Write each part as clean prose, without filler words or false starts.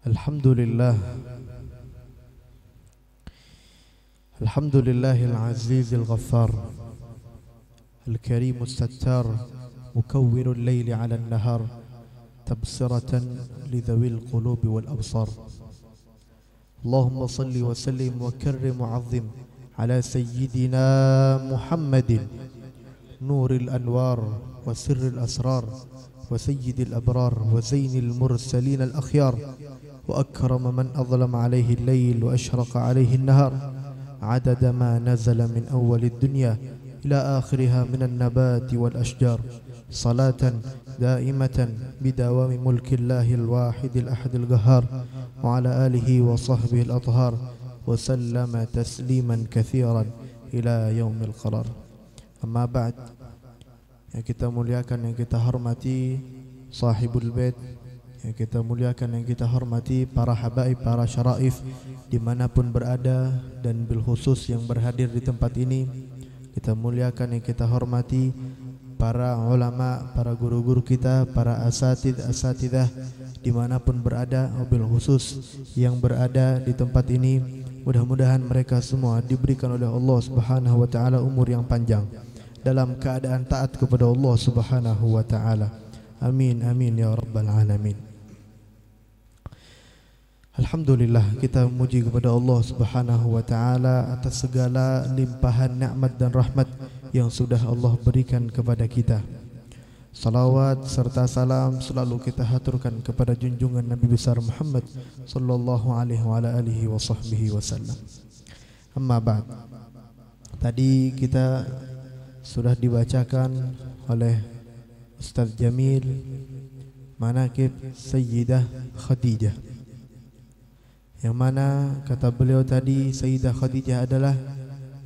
Alhamdulillah, Alhamdulillahil azizil ghaffar, al-karimus sattar, mukawwirul layli 'alan nahar, tabsiratan lidhawil qulubi wal absar. Allahumma salli wa sallim wa karrim wa 'azzim ala sayyidina Muhammadin nuril anwar wa sirril asrar wa sayyidil abrar wa zainil mursalin al akhyar wa akram man adlama alayhi al-layl wa ashraqa alayhi an-nahar عدد ما نزل من أول الدنيا إلى آخرها من النبات والأشجار صلاة دائمة بدوام ملك الله الواحد الأحد القهار وعلى آله وصحبه الأطهار وسلم تسليما كثيرا إلى يوم القرار. أما بعد, yang kita muliakan, yang kita hormati sahibul bait, yang kita muliakan, yang kita hormati para habaib, para syaraif dimanapun berada, dan bil khusus yang berhadir di tempat ini. Kita muliakan, yang kita hormati para ulama, para guru-guru kita, para asatidah dimanapun berada, bil khusus yang berada di tempat ini. Mudah-mudahan mereka semua diberikan oleh Allah Subhanahu wa taala umur yang panjang dalam keadaan taat kepada Allah Subhanahu wa taala. Amin amin ya rabbal alamin. Alhamdulillah, kita memuji kepada Allah Subhanahu wa taala atas segala limpahan nikmat dan rahmat yang sudah Allah berikan kepada kita. Salawat serta salam selalu kita haturkan kepada junjungan Nabi besar Muhammad sallallahu alaihi wa ala alihi wa sahbihi wasallam. Amma ba'd. Tadi kita sudah dibacakan oleh Ustaz Jamil manaqib Sayyidah Khadijah, yang mana kata beliau tadi Sayyidah Khadijah adalah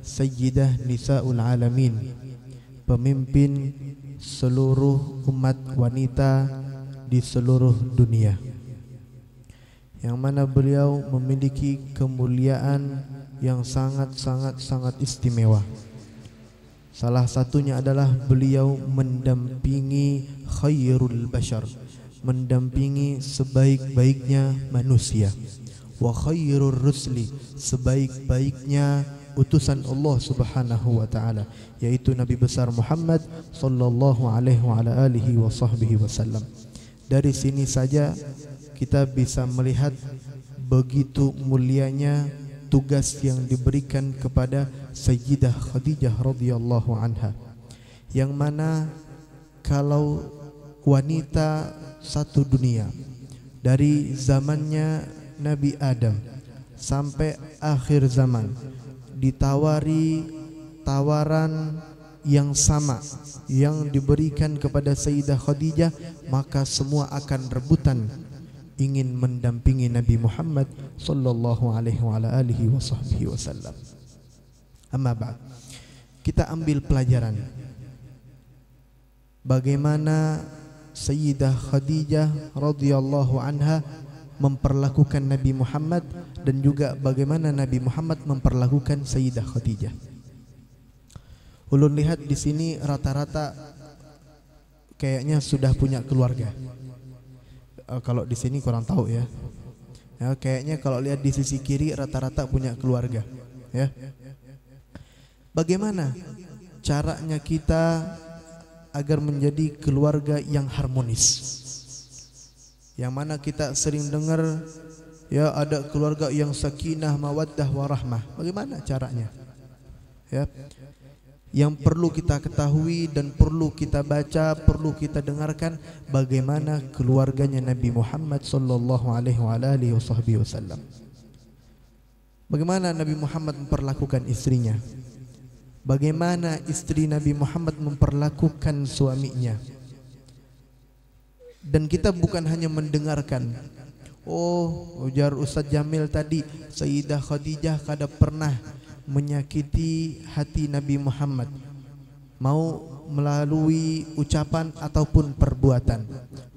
Sayyidah Nisa'ul Alamin, pemimpin seluruh umat wanita di seluruh dunia, yang mana beliau memiliki kemuliaan yang sangat istimewa. Salah satunya adalah beliau mendampingi khairul bashar, mendampingi sebaik-baiknya manusia, wa khairur rusli, sebaik-baiknya utusan Allah Subhanahu wa taala, yaitu Nabi besar Muhammad sallallahu alaihi wa ala alihi wa sahbihi wasallam. Dari sini saja kita bisa melihat begitu mulianya tugas yang diberikan kepada Sayyidah Khadijah radhiyallahu anha, yang mana kalau wanita satu dunia dari zamannya Nabi Adam sampai akhir zaman ditawari tawaran yang sama yang diberikan kepada Sayyidah Khadijah, maka semua akan rebutan ingin mendampingi Nabi Muhammad sallallahu alaihi wa ala alihi wa sahbihi wasallam. Amma ba'd, kita ambil pelajaran bagaimana Sayyidah Khadijah radhiyallahu anha memperlakukan Nabi Muhammad, dan juga bagaimana Nabi Muhammad memperlakukan Sayyidah Khadijah. Ulun lihat di sini rata-rata kayaknya sudah punya keluarga. Kalau di sini kurang tahu ya. Kayaknya kalau lihat di sisi kiri rata-rata punya keluarga. Ya. Bagaimana caranya kita agar menjadi keluarga yang harmonis? Yang mana kita sering dengar ya, ada keluarga yang sakinah, mawaddah, warahmah. Bagaimana caranya? Ya. Yang perlu kita ketahui dan perlu kita baca, perlu kita dengarkan bagaimana keluarganya Nabi Muhammad sallallahu alaihi wasallam. Bagaimana Nabi Muhammad memperlakukan istrinya? Bagaimana istri Nabi Muhammad memperlakukan suaminya? Dan kita bukan hanya mendengarkan. Oh, ujar Ustaz Jamil tadi, Sayyidah Khadijah kada pernah menyakiti hati Nabi Muhammad, mau melalui ucapan ataupun perbuatan.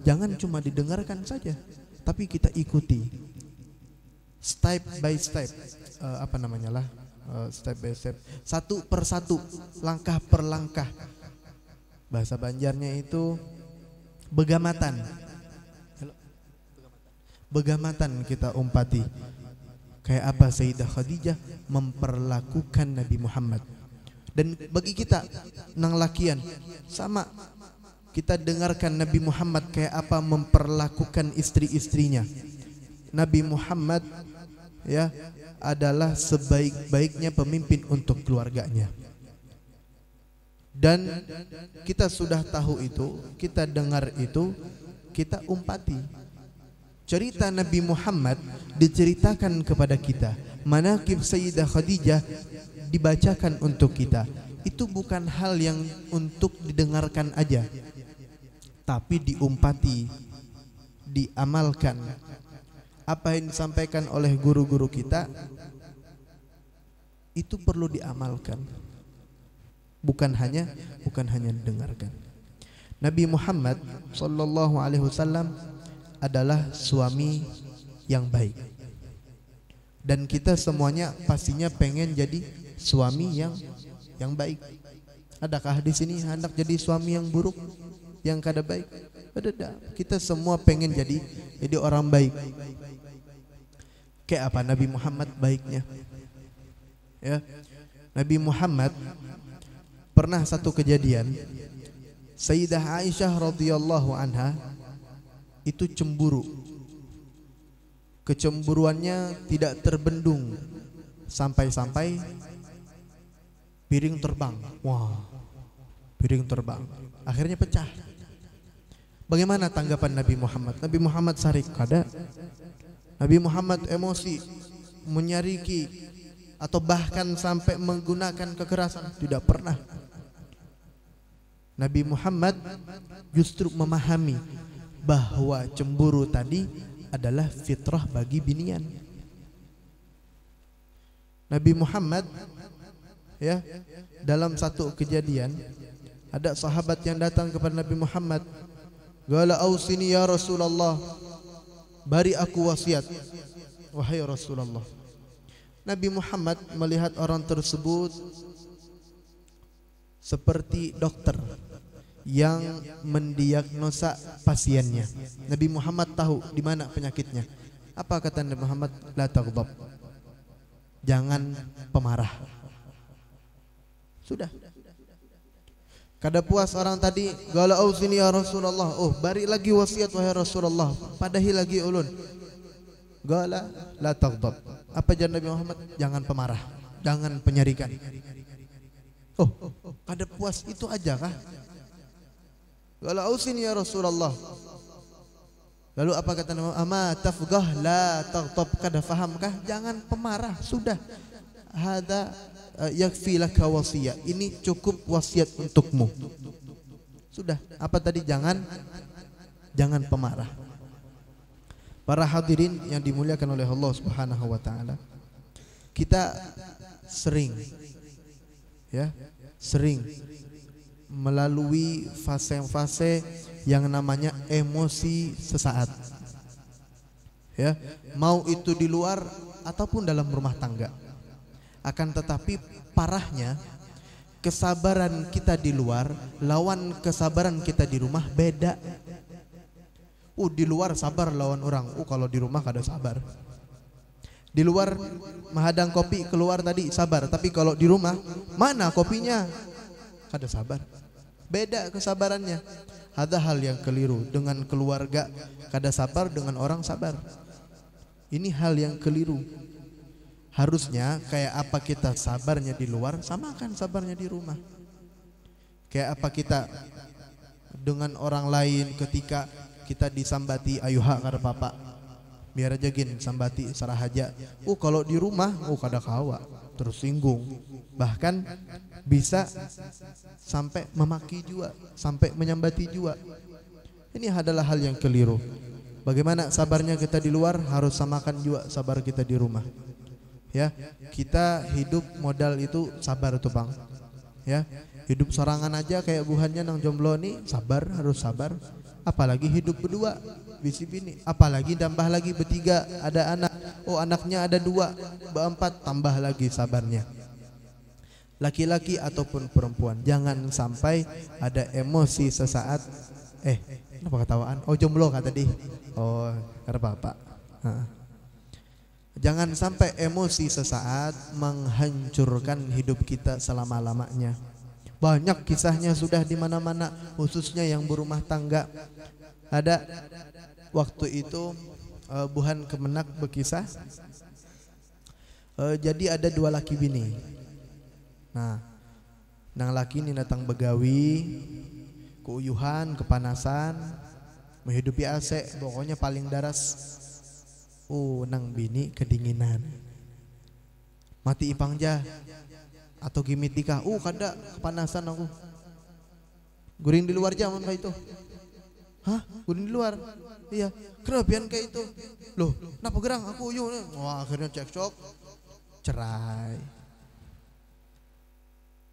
Jangan cuma didengarkan saja, tapi kita ikuti step by step, step by step, satu per satu, langkah per langkah. Bahasa Banjarnya itu begamatan. begamatan kita umpati kayak apa Sayyidah Khadijah memperlakukan Nabi Muhammad. Dan bagi kita nang lakian sama, kita dengarkan Nabi Muhammad kayak apa memperlakukan istri-istrinya. Nabi Muhammad ya adalah sebaik-baiknya pemimpin untuk keluarganya. Dan kita sudah tahu itu, kita dengar itu, kita umpati. Cerita Nabi Muhammad diceritakan kepada kita, manaqib Sayyidah Khadijah dibacakan untuk kita. Itu bukan hal yang untuk didengarkan aja, tapi diumpati, diamalkan. Apa yang disampaikan oleh guru-guru kita itu perlu diamalkan, bukan hanya didengarkan. Nabi Muhammad sallallahu alaihi wasallam adalah suami yang baik, dan kita semuanya pastinya pengen jadi suami yang baik. Adakah di sini hendak jadi suami yang buruk, yang kada baik? Ada. Kita semua pengen jadi orang baik. Kayak apa Nabi Muhammad baiknya? Ya, Nabi Muhammad pernah satu kejadian, Sayyidah Aisyah radhiyallahu anha itu cemburu. Kecemburuannya tidak terbendung sampai-sampai piring terbang. Wah, piring terbang. Akhirnya pecah. Bagaimana tanggapan Nabi Muhammad? Nabi Muhammad sarik kada. Nabi Muhammad emosi, menyariki, atau bahkan sampai menggunakan kekerasan. Tidak pernah. Nabi Muhammad justru memahami bahwa cemburu tadi adalah fitrah bagi binian. Nabi Muhammad ya, dalam satu kejadian ada sahabat yang datang kepada Nabi Muhammad, "Qala ausini ya Rasulullah, bari aku wasiat wahai Rasulullah." Nabi Muhammad melihat orang tersebut seperti dokter yang mendiagnosa pasiennya. Nabi Muhammad tahu di mana penyakitnya. Apa kata Nabi Muhammad? La taghdab, jangan pemarah. Sudah. Kada puas orang tadi, "Qala ausini ya Rasulullah." Oh, bari lagi wasiat wahai Rasulullah. Padahi lagi ulun. Qala la taghdab. Apa jangan Nabi Muhammad? Jangan pemarah, jangan penyarikan. Oh, kada puas itu aja kah? Qala ausini ya Rasulullah. Lalu apa kata Nabi Muhammad? Ama tafqah la taghdab. Kada fahamkah? Jangan pemarah. Sudah. Hada yakfi laka wasiyah. Ini cukup wasiat untukmu. Sudah. Apa tadi? Jangan pemarah. Para hadirin yang dimuliakan oleh Allah Subhanahu wa taala, kita sering melalui fase-fase yang namanya emosi sesaat. Ya, mau itu di luar ataupun dalam rumah tangga. Akan tetapi parahnya, kesabaran kita di luar lawan kesabaran kita di rumah beda. Di luar sabar lawan orang. Kalau di rumah kada sabar. Di luar menghadang kopi keluar tadi sabar, tapi kalau di rumah mana kopinya? Kada sabar. Beda kesabarannya. Ada hal yang keliru. Dengan keluarga kada sabar, dengan orang sabar. Ini hal yang keliru. Harusnya kayak apa kita sabarnya di luar, samakan sabarnya di rumah. Kayak apa kita dengan orang lain ketika kita disambati, ayuha kada papa, biar aja gin sambati sarahaja. Kalau di rumah kada kawa, tersinggung, bahkan bisa sampai memaki juga, sampai menyambati juga. Ini adalah hal yang keliru. Bagaimana sabarnya kita di luar, harus samakan juga sabar kita di rumah. Ya, kita hidup modal itu sabar tuh bang. Ya, hidup sorangan aja kayak buhannya nang jomblo nih, sabar, harus sabar. Apalagi hidup berdua, bisi bini, apalagi tambah lagi bertiga, ada anak, anaknya ada 2, 4, tambah lagi sabarnya. Laki-laki ataupun perempuan, jangan sampai ada emosi sesaat. Kenapa ketawaan? Jomblo kata tadi. Karena bapak. Jangan sampai emosi sesaat menghancurkan hidup kita selama-lamanya. Banyak kisahnya sudah di mana-mana, khususnya yang berumah tangga. Ada waktu itu Buhan Kemenak berkisah. Jadi ada dua laki bini. Nah, nang laki ini datang begawi, keuyuhan, kepanasan, menghidupi AC, pokoknya paling daras. Nang bini kedinginan, mati ipangja atau gimitika. Kada kepanasan aku. Guring di luar zaman kayak itu. Hah? Guring di luar? Iya. Kenapian kayak itu? Loh, kenapa gerang aku uyuh? Wah, akhirnya cekcok, cerai.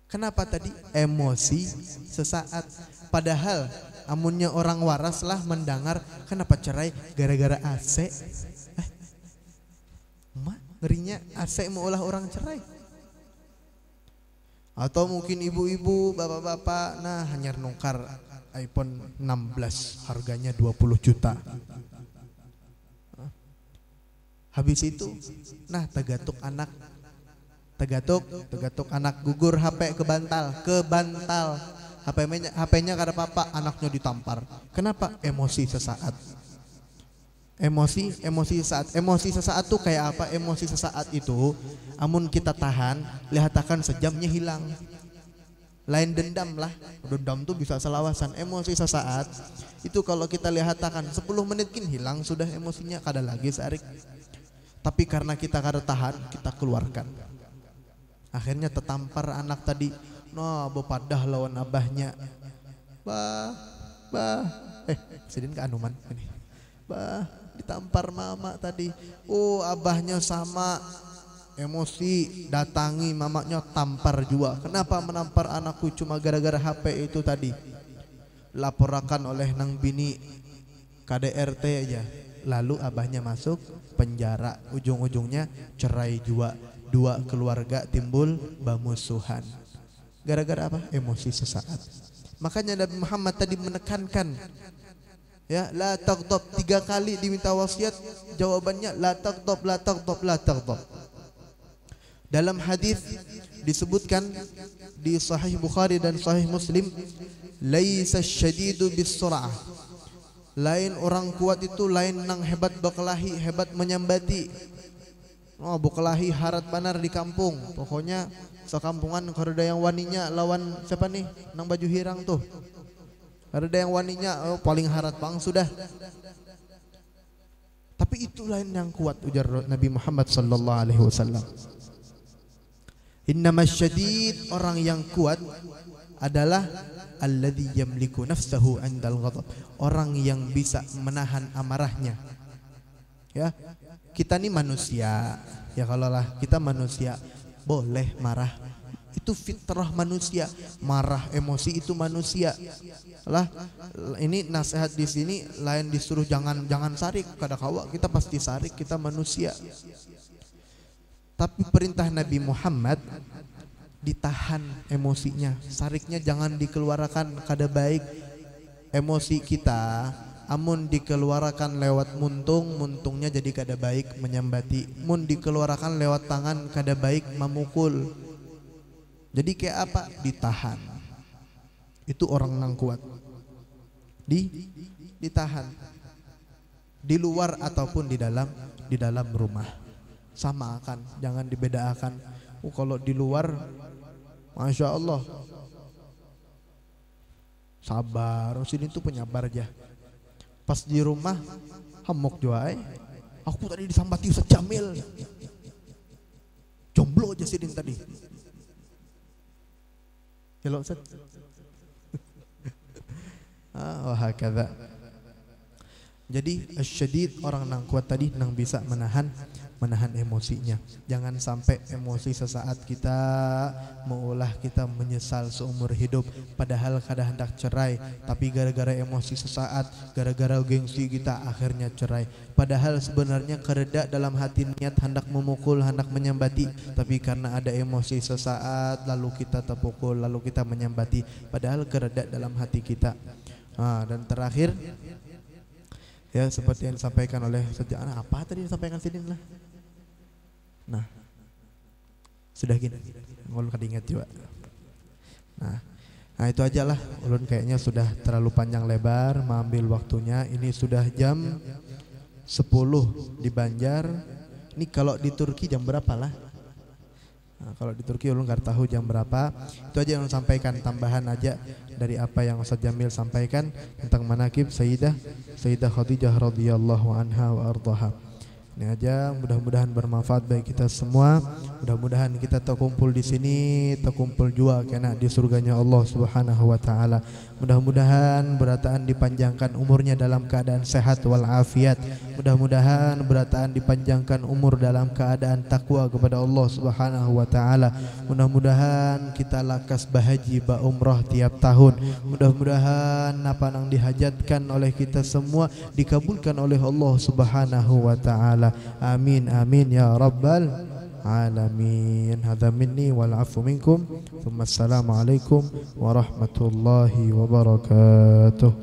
Kenapa tadi? Emosi sesaat. Padahal amunnya orang waras lah mendengar kenapa cerai gara-gara AC. Ngerinya AC maulah orang cerai. Atau mungkin ibu-ibu, bapak-bapak, nah hanya nukar iPhone 16 harganya 20 juta. Habis itu, nah tegatuk anak gugur HP ke bantal. HP-nya kada apa-apa, anaknya ditampar. Kenapa? Emosi sesaat. Emosi sesaat tuh kayak apa? Emosi sesaat itu amun kita tahan, lihatakan sejamnya hilang. Lain dendam lah. Dendam tuh bisa selawasan. Emosi sesaat itu kalau kita lihatakan 10 menit kin hilang sudah emosinya, kada lagi sarik. Tapi karena kita kada tahan, kita keluarkan. Akhirnya tertampar anak tadi. No, bepadah lawan abahnya. Sidin ke anuman ini. Ditampar mama tadi. Abahnya sama emosi, datangi mamanya tampar juga. Kenapa menampar anakku? Cuma gara-gara HP itu tadi. Laporkan oleh nang bini KDRT aja. Lalu abahnya masuk penjara. Ujung-ujungnya cerai juga. Dua keluarga timbul bamusuhan. Gara-gara apa? Emosi sesaat. Makanya Nabi Muhammad tadi menekankan, ya, la taghdab, 3 kali diminta wasiat, jawabannya la taghdab, la taghdab, la taghdab. Dalam hadis disebutkan di Sahih Bukhari dan Sahih Muslim, laisa syadidu bis-sur'ah. Lain orang kuat itu lain nang hebat berkelahi, hebat menyambati. Berkelahi harat banar di kampung. Pokoknya sekampungan kada yang waninya lawan siapa nih? Nang baju hirang tuh. Ada yang waninya paling harat bang sudah. Tapi itu lain yang kuat, ujar Nabi Muhammad sallallahu alaihi wasallam. Innamas syadid, orang yang kuat adalah alladzi yamliku nafsahu 'indal ghadab, orang yang bisa menahan amarahnya. Ya, kita nih manusia. Ya kalau lah kita manusia boleh marah. Itu fitrah manusia, marah, emosi itu manusia. Lah, ini nasihat di sini lain disuruh jangan sarik, kada kawa kita pasti sarik, kita manusia. Tapi perintah Nabi Muhammad ditahan emosinya, sariknya jangan dikeluarkan, kada baik. Emosi kita amun dikeluarkan lewat muntungnya jadi kada baik menyambati. Mun dikeluarkan lewat tangan kada baik memukul. Jadi kayak apa? Ditahan. Itu orang nang kuat. Ditahan. Di luar ataupun di dalam rumah. Sama akan, jangan dibedakan. Kalau di luar, Masya Allah, sabar. Sini tuh penyabar aja. Pas di rumah, hamok juai. Aku tadi disambati Ustaz Jamil. Jomblo aja sidin tadi. Hello Ustaz. Wahakadha. Jadi asyadid, orang nang kuat tadi nang bisa menahan emosinya. Jangan sampai emosi sesaat kita maulah kita menyesal seumur hidup, padahal kada hendak cerai, tapi gara-gara emosi sesaat, gara-gara gengsi kita akhirnya cerai. Padahal sebenarnya kereda dalam hati niat hendak memukul, hendak menyambati, tapi karena ada emosi sesaat lalu kita terpukul, lalu kita menyambati, padahal kereda dalam hati kita. Dan terakhir, Ya, seperti yang disampaikan oleh sejak apa tadi disampaikan sini lah. Nah, sudah gini, ulun kan ingat juga. Nah itu aja lah, ulun kayaknya sudah terlalu panjang lebar mengambil waktunya. Ini sudah jam 10 di Banjar. Ini kalau di Turki jam berapa lah? Nah, kalau di Turki ulun nggak tahu jam berapa. Itu aja yang sampaikan, tambahan aja dari apa yang Ustaz Jamil sampaikan tentang manaqib Sayyidah Khadijah radhiyallahu anha wa ardhaha. Ini aja, mudah-mudahan bermanfaat bagi kita semua. Mudah-mudahan kita terkumpul di sini, terkumpul juga kena di surganya Allah Subhanahu wa taala. Mudah-mudahan berataan dipanjangkan umurnya dalam keadaan sehat wal afiat. Mudah-mudahan berataan dipanjangkan umur dalam keadaan takwa kepada Allah Subhanahu wa taala. Mudah-mudahan kita lakas bahaji ba umrah tiap tahun. Mudah-mudahan apa yang dihajatkan oleh kita semua dikabulkan oleh Allah Subhanahu wa taala. Amin amin ya rabbal alamin. Hadza minni wal afu minkum. Assalamualaikum warahmatullahi wabarakatuh.